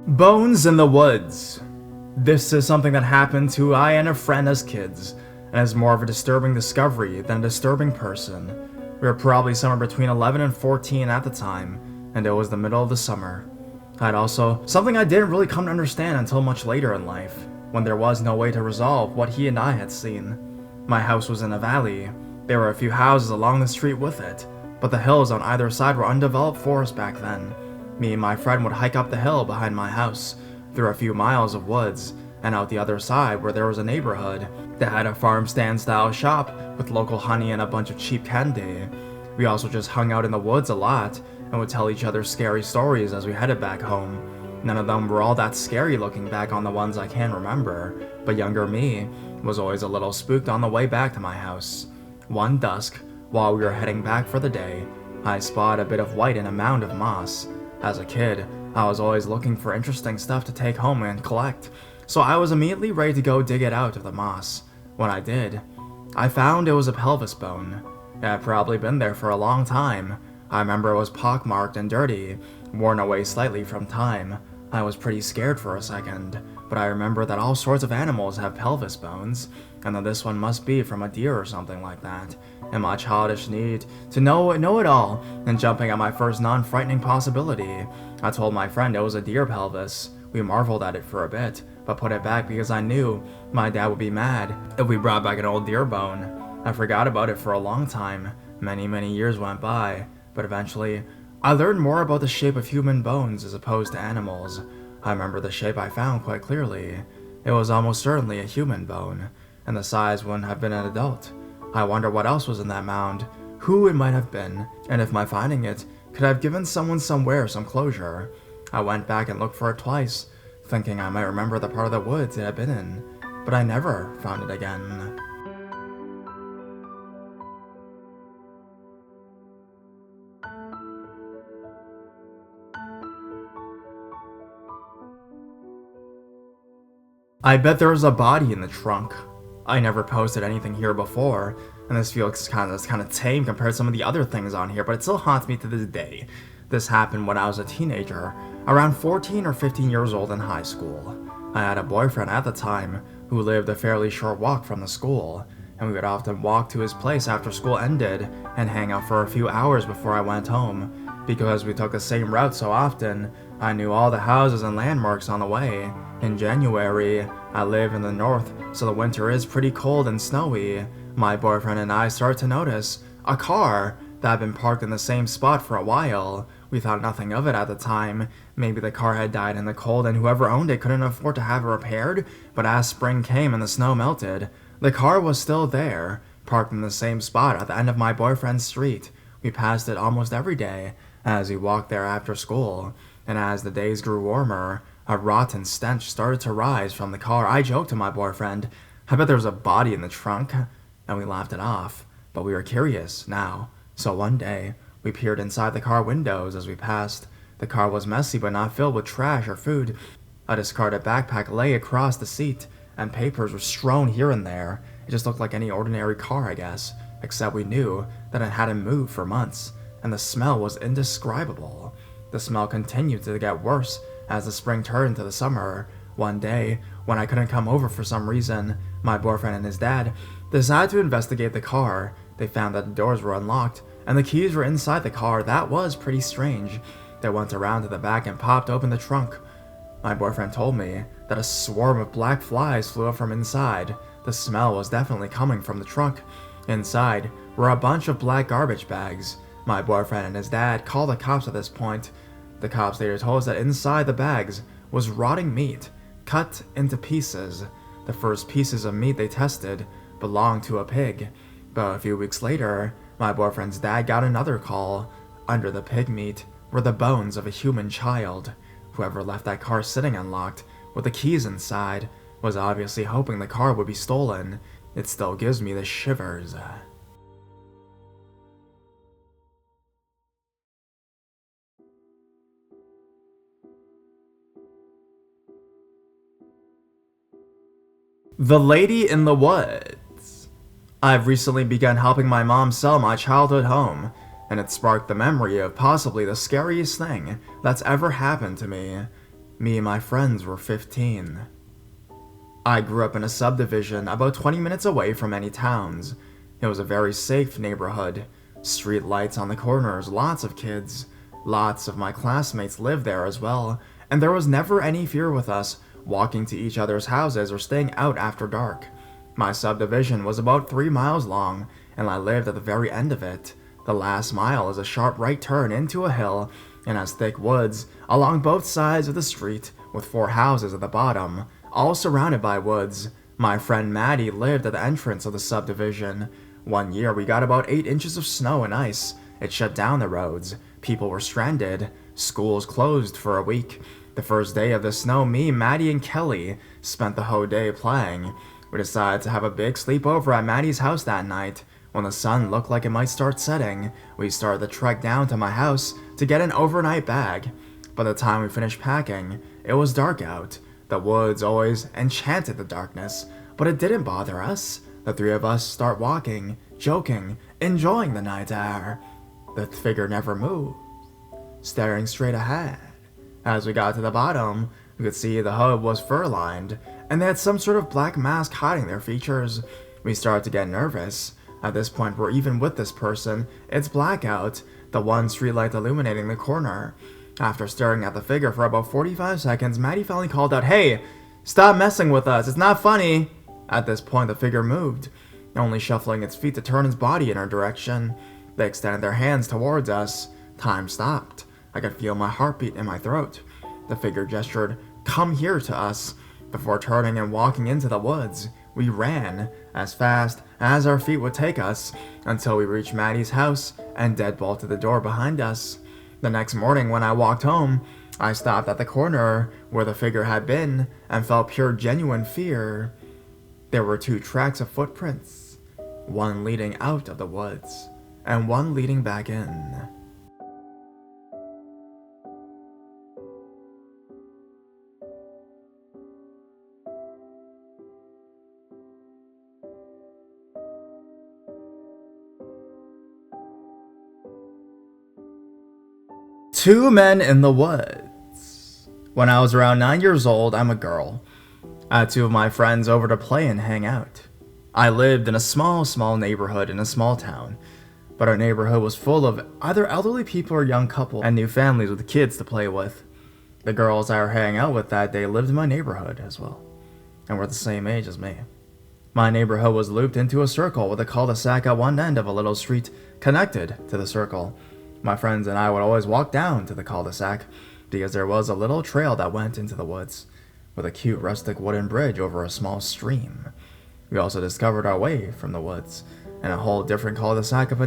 Bones in the woods. This is something that happened to I and a friend as kids, and is more of a disturbing discovery than a disturbing person. We were probably somewhere between 11 and 14 at the time, and it was the middle of the summer. I'd also something I didn't really come to understand until much later in life, when there was no way to resolve what he and I had seen. My house was in a valley. There were a few houses along the street with it, but the hills on either side were undeveloped forest back then. Me and my friend would hike up the hill behind my house, through a few miles of woods, and out the other side where there was a neighborhood that had a farm stand style shop with local honey and a bunch of cheap candy. We also just hung out in the woods a lot and would tell each other scary stories as we headed back home. None of them were all that scary looking back on the ones I can remember, but younger me was always a little spooked on the way back to my house. One dusk, while we were heading back for the day, I spotted a bit of white in a mound of moss. As a kid, I was always looking for interesting stuff to take home and collect, so I was immediately ready to go dig it out of the moss. When I did, I found it was a pelvis bone. It had probably been there for a long time. I remember it was pockmarked and dirty, worn away slightly from time. I was pretty scared for a second, but I remember that all sorts of animals have pelvis bones, and that this one must be from a deer or something like that. And my childish need to know it all, and jumping at my first non-frightening possibility, I told my friend it was a deer pelvis. We marveled at it for a bit, but put it back because I knew my dad would be mad if we brought back an old deer bone. I forgot about it for a long time. Many years went by, but eventually, I learned more about the shape of human bones as opposed to animals. I remember the shape I found quite clearly. It was almost certainly a human bone, and the size wouldn't have been an adult. I wonder what else was in that mound, who it might have been, and if my finding it could have given someone somewhere some closure. I went back and looked for it twice, thinking I might remember the part of the woods it had been in, but I never found it again. I bet there was a body in the trunk. I never posted anything here before, and this feels kind of tame compared to some of the other things on here, but it still haunts me to this day. This happened when I was a teenager, around 14 or 15 years old in high school. I had a boyfriend at the time who lived a fairly short walk from the school, and we would often walk to his place after school ended and hang out for a few hours before I went home. Because we took the same route so often, I knew all the houses and landmarks on the way. In January, I live in the north, so the winter is pretty cold and snowy. My boyfriend and I started to notice a car that had been parked in the same spot for a while. We thought nothing of it at the time. Maybe the car had died in the cold and whoever owned it couldn't afford to have it repaired, but as spring came and the snow melted, the car was still there, parked in the same spot at the end of my boyfriend's street. We passed it almost every day as we walked there after school, and as the days grew warmer, a rotten stench started to rise from the car. I joked to my boyfriend, I bet there was a body in the trunk, and we laughed it off, but we were curious now. So one day, we peered inside the car windows as we passed. The car was messy but not filled with trash or food. A discarded backpack lay across the seat, and papers were strewn here and there. It just looked like any ordinary car, I guess, except we knew that it hadn't moved for months, and the smell was indescribable. The smell continued to get worse as the spring turned to the summer. One day, when I couldn't come over for some reason, my boyfriend and his dad decided to investigate the car. They found that the doors were unlocked, and the keys were inside the car. That was pretty strange. They went around to the back and popped open the trunk. My boyfriend told me that a swarm of black flies flew up from inside. The smell was definitely coming from the trunk. Inside were a bunch of black garbage bags. My boyfriend and his dad called the cops at this point. The cops later told us that inside the bags was rotting meat, cut into pieces. The first pieces of meat they tested belonged to a pig. But a few weeks later, my boyfriend's dad got another call. Under the pig meat were the bones of a human child. Whoever left that car sitting unlocked with the keys inside was obviously hoping the car would be stolen. It still gives me the shivers. The Lady in the Woods. I've recently begun helping my mom sell my childhood home, and it sparked the memory of possibly the scariest thing that's ever happened to me. Me and my friends were 15. I grew up in a subdivision about 20 minutes away from any towns. It was a very safe neighborhood. Street lights on the corners, lots of kids. Lots of my classmates lived there as well, and there was never any fear with us walking to each other's houses or staying out after dark. My subdivision was about 3 miles long, and I lived at the very end of it. The last mile is a sharp right turn into a hill and has thick woods along both sides of the street, with 4 houses at the bottom, all surrounded by woods. My friend Maddie lived at the entrance of the subdivision. One year we got about 8 inches of snow and ice. It shut down the roads. People were stranded. Schools closed for a week. The first day of the snow, me, Maddie, and Kelly spent the whole day playing. We decided to have a big sleepover at Maddie's house that night. When the sun looked like it might start setting, we started the trek down to my house to get an overnight bag. By the time we finished packing, it was dark out. The woods always enchanted the darkness, but it didn't bother us. The 3 of us start walking, joking, enjoying the night air. The figure never moved, staring straight ahead. As we got to the bottom, we could see the hood was fur-lined, and they had some sort of black mask hiding their features. We started to get nervous. At this point, we're even with this person. It's blackout, the one streetlight illuminating the corner. After staring at the figure for about 45 seconds, Maddie finally called out, "Hey, stop messing with us, it's not funny!" At this point, the figure moved, only shuffling its feet to turn its body in our direction. They extended their hands towards us. Time stopped. I could feel my heartbeat in my throat. The figure gestured, "Come here," to us. Before turning and walking into the woods, we ran as fast as our feet would take us until we reached Maddie's house and deadbolted the door behind us. The next morning when I walked home, I stopped at the corner where the figure had been and felt pure genuine fear. There were 2 tracks of footprints, one leading out of the woods and one leading back in. Two men in the woods. When I was around 9 years old, I'm a girl. I had 2 of my friends over to play and hang out. I lived in a small neighborhood in a small town, but our neighborhood was full of either elderly people or young couples and new families with kids to play with. The girls I were hanging out with that day lived in my neighborhood as well, and were the same age as me. My neighborhood was looped into a circle with a cul-de-sac at one end of a little street connected to the circle. My friends and I would always walk down to the cul-de-sac because there was a little trail that went into the woods, with a cute rustic wooden bridge over a small stream. We also discovered our way from the woods and a whole different cul-de-sac of a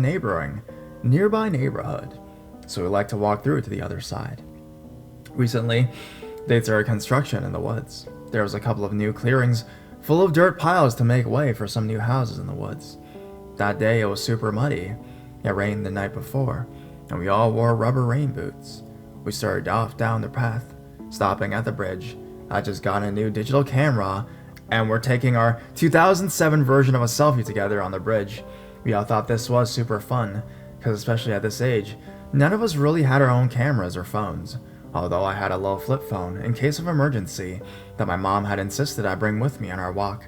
nearby neighborhood, so we like to walk through to the other side. Recently, they started construction in the woods. There was a couple of new clearings full of dirt piles to make way for some new houses in the woods. That day it was super muddy. It rained the night before, and we all wore rubber rain boots. We started off down the path, stopping at the bridge. I just got a new digital camera, and we're taking our 2007 version of a selfie together on the bridge. We all thought this was super fun, because especially at this age, none of us really had our own cameras or phones, although I had a little flip phone in case of emergency that my mom had insisted I bring with me on our walk.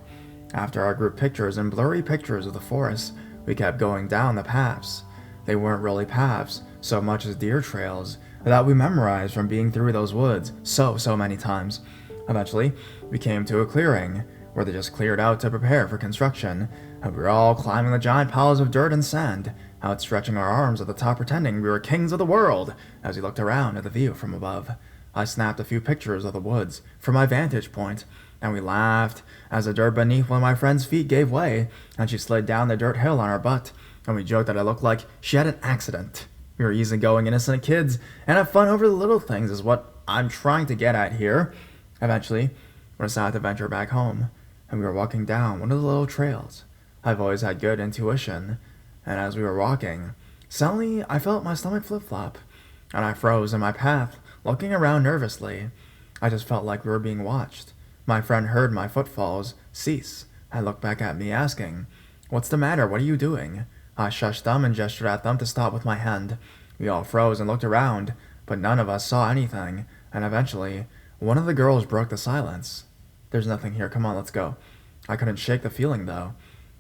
After our group pictures and blurry pictures of the forest, we kept going down the paths. They weren't really paths so much as deer trails that we memorized from being through those woods so many times. Eventually, we came to a clearing where they just cleared out to prepare for construction, and we were all climbing the giant piles of dirt and sand, outstretching our arms at the top pretending we were kings of the world as we looked around at the view from above. I snapped a few pictures of the woods from my vantage point, and we laughed as the dirt beneath one of my friend's feet gave way, and she slid down the dirt hill on her butt, and we joked that it looked like she had an accident. We were easygoing, innocent kids, and have fun over the little things is what I'm trying to get at here. Eventually, we decided to venture back home, and we were walking down one of the little trails. I've always had good intuition, and as we were walking, suddenly I felt my stomach flip-flop, and I froze in my path, looking around nervously. I just felt like we were being watched. My friend heard my footfalls cease and looked back at me asking, "What's the matter? What are you doing?" I shushed them and gestured at them to stop with my hand. We all froze and looked around, but none of us saw anything, and eventually, One of the girls broke the silence. "There's nothing here, come on, let's go." I couldn't shake the feeling though,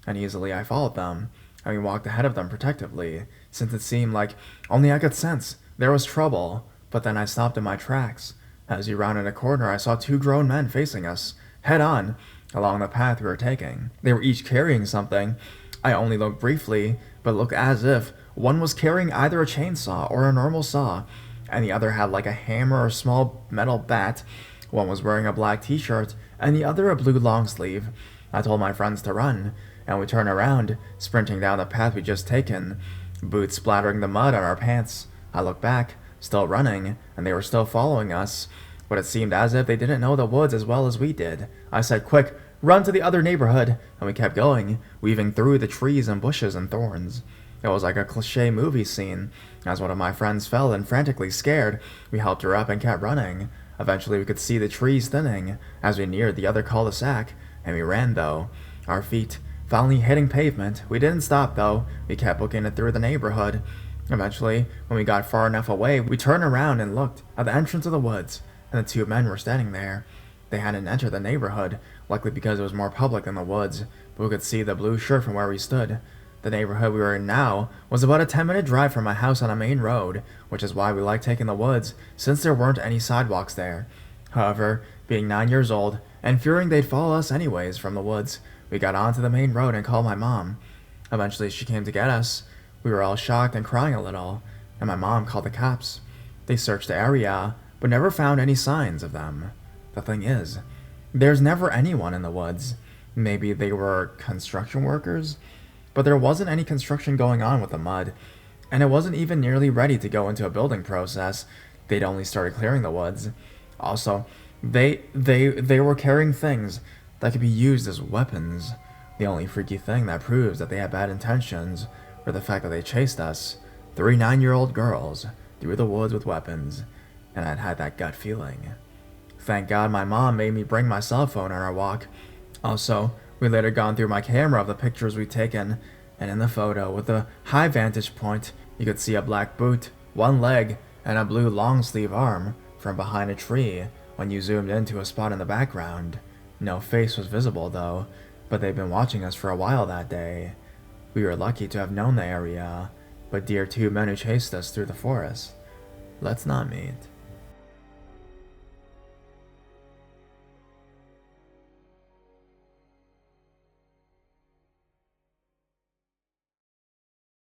and easily I followed them, and we walked ahead of them protectively, since it seemed like only I could sense there was trouble. But then I stopped in my tracks. As we rounded a corner, I saw two grown men facing us, head on, along the path we were taking. They were each carrying something. I only looked briefly, but looked as if one was carrying either a chainsaw or a normal saw, and the other had like a hammer or small metal bat. One was wearing a black t-shirt, and the other a blue long sleeve. I told my friends to run, and we turned around, sprinting down the path we'd just taken, boots splattering the mud on our pants. I looked back, still running, and they were still following us, but it seemed as if they didn't know the woods as well as we did. I said, "Quick, run to the other neighborhood," and we kept going, weaving through the trees and bushes and thorns. It was like a cliché movie scene. As one of my friends fell and frantically scared, we helped her up and kept running. Eventually we could see the trees thinning as we neared the other cul-de-sac, and we ran though, our feet finally hitting pavement. We didn't stop though, we kept looking it through the neighborhood. Eventually, when we got far enough away, we turned around and looked at the entrance of the woods, and the two men were standing there. They hadn't entered the neighborhood, likely because it was more public than the woods, but we could see the blue shirt from where we stood. The neighborhood we were in now was about a 10-minute drive from my house on a main road, which is why we liked taking the woods, since there weren't any sidewalks there. However, being 9 years old, and fearing they'd follow us anyways from the woods, we got onto the main road and called my mom. Eventually she came to get us. We were all shocked and crying a little, and my mom called the cops. They searched the area, but never found any signs of them. The thing is, there's never anyone in the woods. Maybe they were construction workers? But there wasn't any construction going on with the mud, and it wasn't even nearly ready to go into a building process. They'd only started clearing the woods. Also, they were carrying things that could be used as weapons. The only freaky thing that proves that they had bad intentions were the fact that they chased us, 3 9-year-old girls, through the woods with weapons, and I'd had that gut feeling. Thank God my mom made me bring my cell phone on our walk. Also, we later gone through my camera of the pictures we'd taken, and in the photo, with a high vantage point, you could see a black boot, one leg, and a blue long sleeve arm from behind a tree when you zoomed into a spot in the background. No face was visible though, but they'd been watching us for a while that day. We were lucky to have known the area, but dear two men who chased us through the forest. Let's not meet.